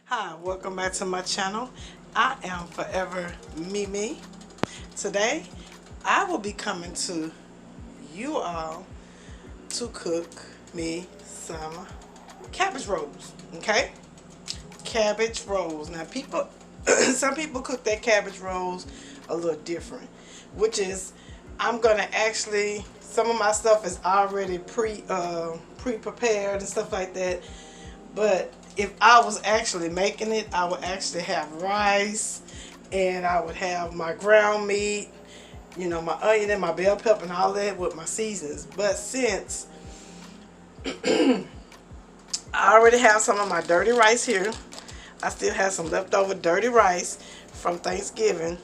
Hi, welcome back to my channel. I am Forever Mimi. Today, I will be coming to you all to cook me some cabbage rolls, okay? Cabbage rolls. Now, some people cook their cabbage rolls a little different, which is, I'm gonna actually, some of my stuff is already pre-prepared and stuff like that, but if I was actually making it, I would actually have rice and I would have my ground meat, you know, my onion and my bell pepper and all that with my seasonings. But since I already have some of my dirty rice here, I still have some leftover dirty rice from Thanksgiving.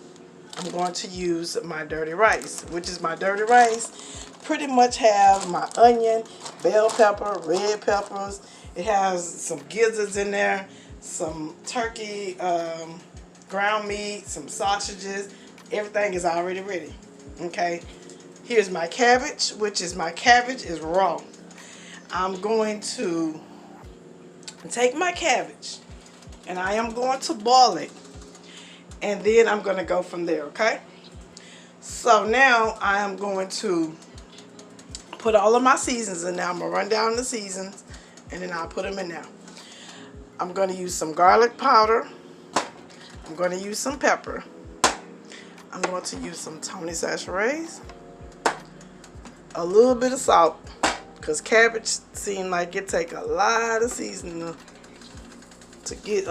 I'm going to use my dirty rice, which is my dirty rice. Pretty much have my onion, bell pepper, red peppers. It has some gizzards in there, some turkey, ground meat, some sausages. Everything is already ready. Okay. Here's my cabbage, which is my cabbage is raw. I'm going to take my cabbage and I am going to boil it. And then I'm going to go from there, okay? So now I am going to put all of my seasons in there. I'm going to run down the seasons and then I'll put them in there. I'm going to use some garlic powder. I'm going to use some pepper. I'm going to use some Tony Sachets. A little bit of salt, because cabbage seems like it take a lot of seasoning to get,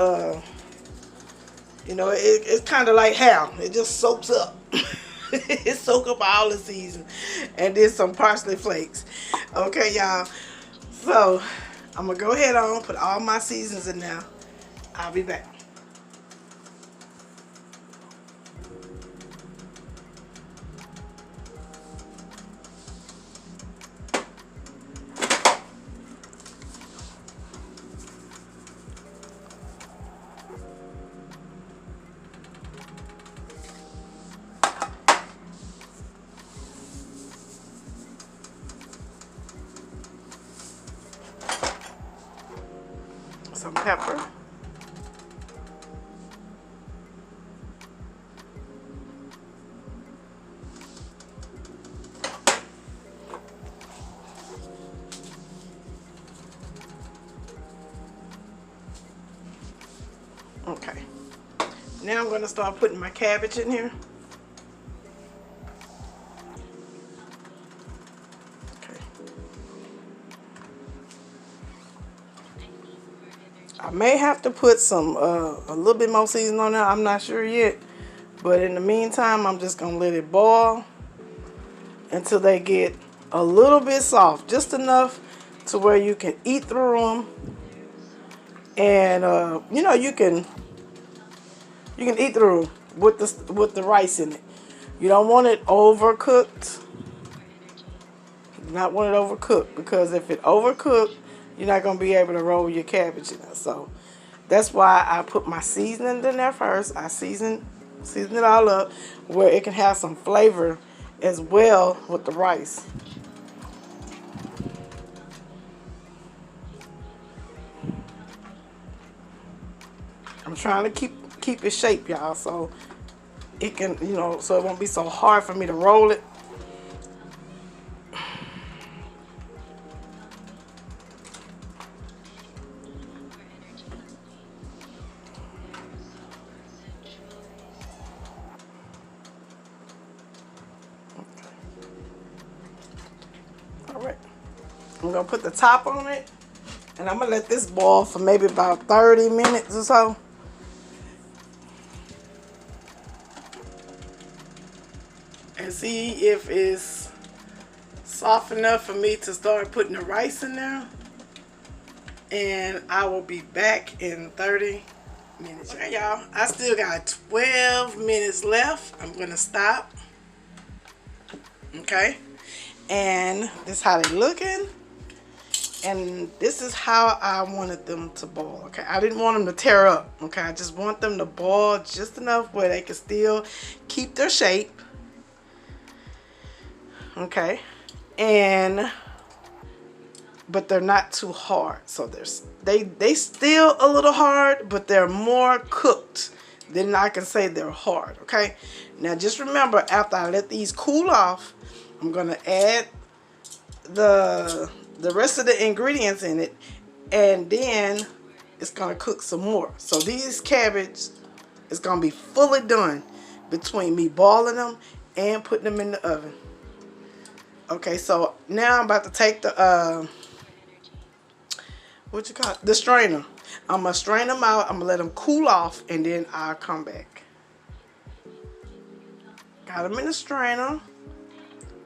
you know, it's kind of like ham. It just soaks up. It soaks up all the season. And then some parsley flakes. Okay, y'all. So, I'm going to go ahead on, put all my seasons in there. I'll be back. Some pepper. Okay. Now I'm going to start putting my cabbage in here. I may have to put some a little bit more seasoning on there. I'm not sure yet. But in the meantime, I'm just going to let it boil until they get a little bit soft. Just enough to where you can eat through them. And, you know, you can eat through with the rice in it. You don't want it overcooked. You do not want it overcooked, because if it overcooked, you're not going to be able to roll your cabbage in there. So that's why I put my seasoning in there first. I season it all up where it can have some flavor as well with the rice. I'm trying to keep it shape, y'all, so it can, you know, so it won't be so hard for me to roll it. Alright, I'm going to put the top on it, and I'm going to let this boil for maybe about 30 minutes or so. And see if it's soft enough for me to start putting the rice in there. And I will be back in 30 minutes. Okay, y'all, I still got 12 minutes left. I'm going to stop. Okay. And this is how they looking. And this is how I wanted them to boil. Okay, I didn't want them to tear up. Okay, I just want them to boil just enough where they can still keep their shape. Okay, and but they're not too hard. So they still a little hard, but they're more cooked than I can say they're hard. Okay, now just remember, after I let these cool off, I'm gonna add the rest of the ingredients in it, and then it's gonna cook some more. So these cabbage is gonna be fully done between me boiling them and putting them in the oven. Okay, so now I'm about to take the what you call it? The strainer. I'm gonna strain them out. I'm gonna let them cool off, and then I'll come back. Got them in the strainer.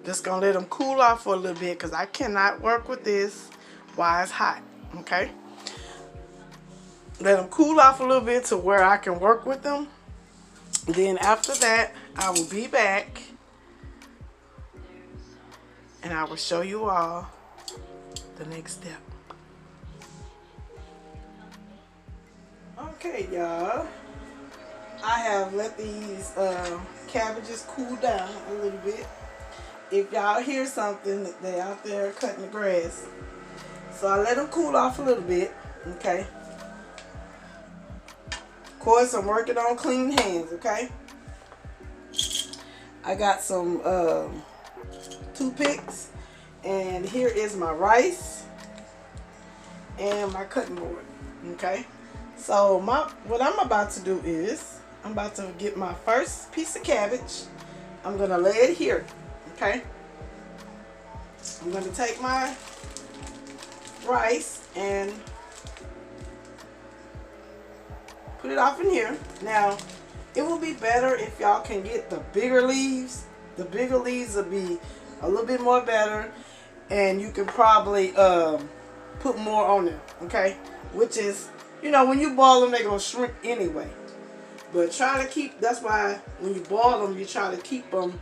Just gonna let them cool off for a little bit because I cannot work with this while it's hot. Okay. Let them cool off a little bit to where I can work with them. Then after that, I will be back and I will show you all the next step. Okay, y'all. I have let these cabbages cool down a little bit. If y'all hear something, they out there cutting the grass. So I let them cool off a little bit. Okay. Of course, I'm working on clean hands. Okay. I got some toothpicks, and here is my rice and my cutting board. Okay. So what I'm about to do is I'm about to get my first piece of cabbage. I'm gonna lay it here. Okay. I'm gonna take my rice and put it off in here. Now, it will be better if y'all can get the bigger leaves. The bigger leaves will be a little bit more better, and you can probably put more on them. Okay, which is, you know, when you boil them, they're gonna shrink anyway. But try to keep. That's why when you boil them, you try to keep them.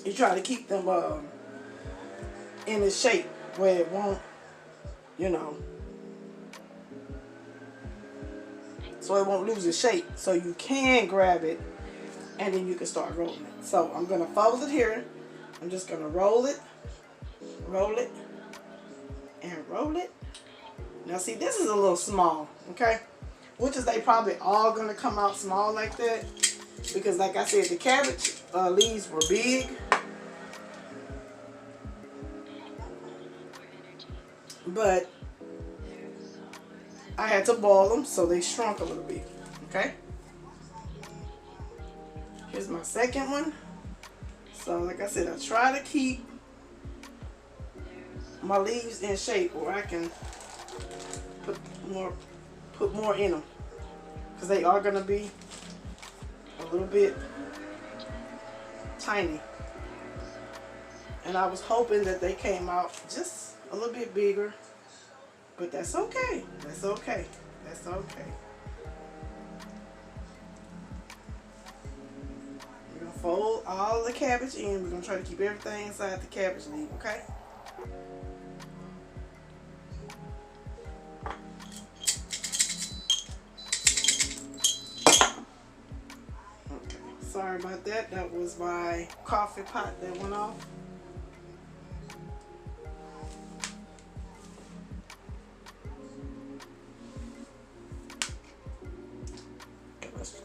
You try to keep them in a shape where it won't, you know, so it won't lose its shape. So you can grab it and then you can start rolling it. So I'm gonna fold it here. I'm just gonna roll it, and roll it. Now see, this is a little small, okay? Which is they probably all gonna come out small like that because, like I said, the cabbage leaves were big. But I had to boil them, so they shrunk a little bit. Okay. Here's my second one. So, like I said, I try to keep my leaves in shape where I can put more in them, because they are gonna be a little bit tiny. And I was hoping that they came out just a little bit bigger, but that's okay. That's okay. That's okay. We're gonna fold all the cabbage in. We're gonna try to keep everything inside the cabbage leaf, okay? Okay. Sorry about that. That was my coffee pot that went off.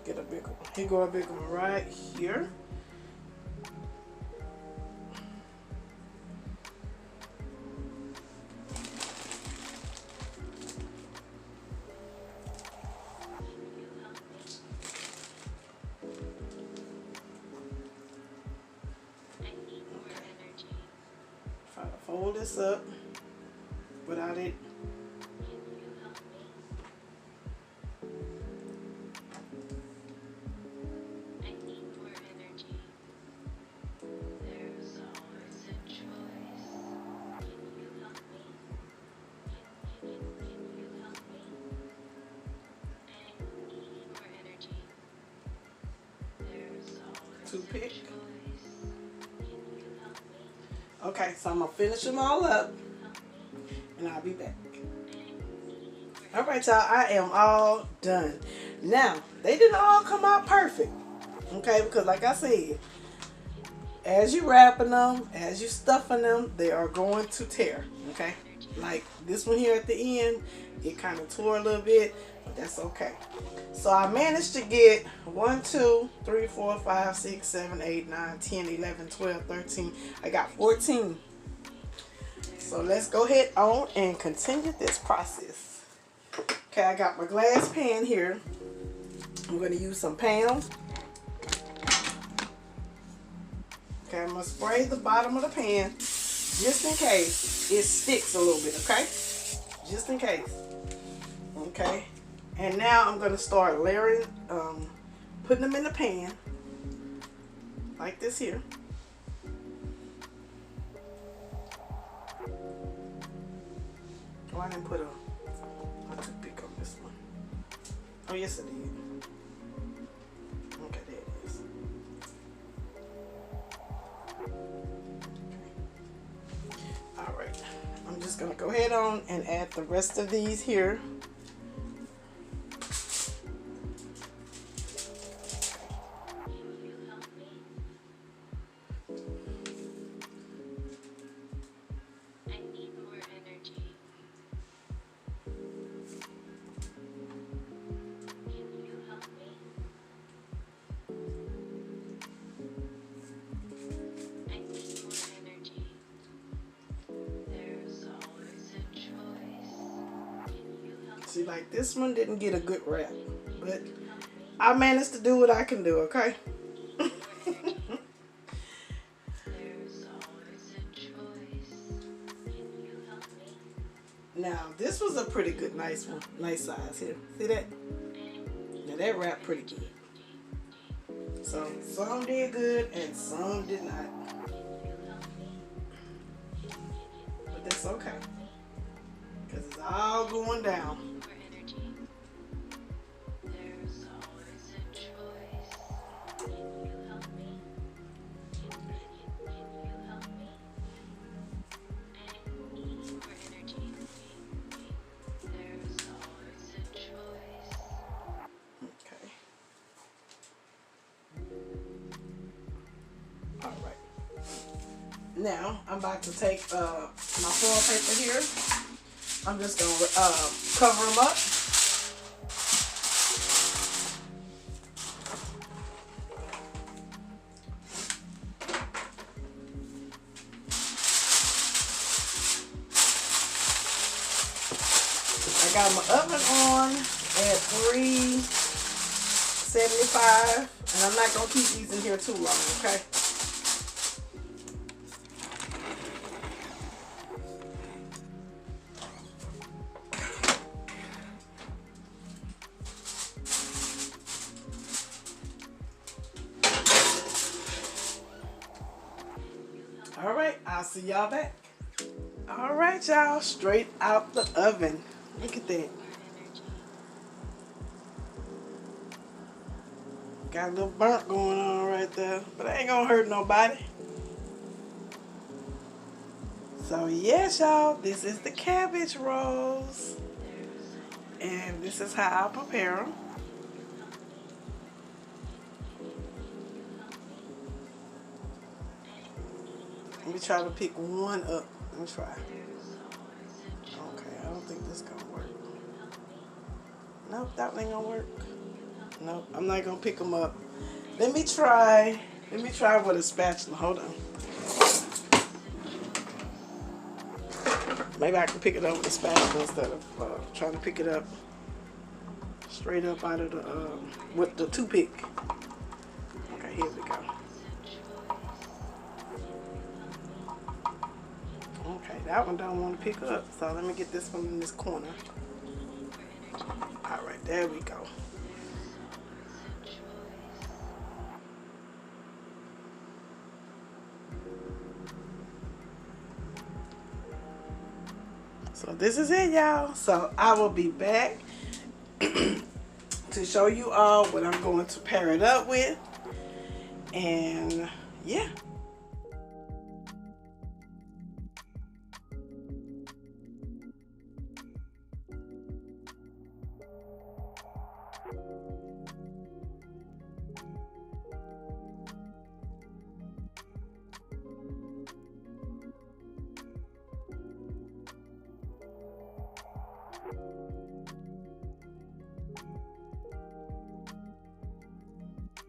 Get a big one. Here go a big one right here. Try to fold this up without it. Toothpick. Okay, so I'm gonna finish them all up and I'll be back. Alright, y'all, I am all done. Now, they didn't all come out perfect. Okay, because like I said, as you wrapping them, as you stuffing them, they are going to tear. Okay, like this one here at the end, it kind of tore a little bit, but that's okay. So I managed to get 1, 2, 3, 4, 5, 6, 7, 8, 9, 10, 11, 12, 13. I got 14. So let's go ahead on and continue this process. Okay, I got my glass pan here. I'm going to use some Pam. Okay, I'm going to spray the bottom of the pan just in case it sticks a little bit, okay? Just in case. Okay, and now I'm going to start layering, putting them in the pan like this here. Oh, I didn't put a toothpick on this one. Oh, yes, I did. Okay, there it is. All right, I'm just gonna go ahead on and add the rest of these here. See, like this one didn't get a good wrap, but I managed to do what I can do, okay? Now, this was a pretty good, nice one. Nice size here. See that? Now, that wrapped pretty good. So, some did good and some did not. But that's okay. Because it's all going down. Now, I'm about to take my foil paper here. I'm just going to cover them up. I got my oven on at 375, and I'm not going to keep these in here too long, okay? All right, I'll see y'all back. All right, y'all, straight out the oven. Look at that. Got a little burnt going on right there, but I ain't gonna hurt nobody. So yes, y'all, this is the cabbage rolls. And this is how I prepare them. Let me try to pick one up. Let me try. Okay, I don't think this is gonna work. Nope, that ain't gonna work. Nope, I'm not gonna pick them up. Let me try with a spatula. Hold on. Maybe I can pick it up with a spatula instead of trying to pick it up straight up out of the with the toothpick. Okay, here we go. Okay, that one don't want to pick up, so let me get this one in this corner. All right, there we go. So this is it, y'all. So I will be back to show you all what I'm going to pair it up with. And yeah.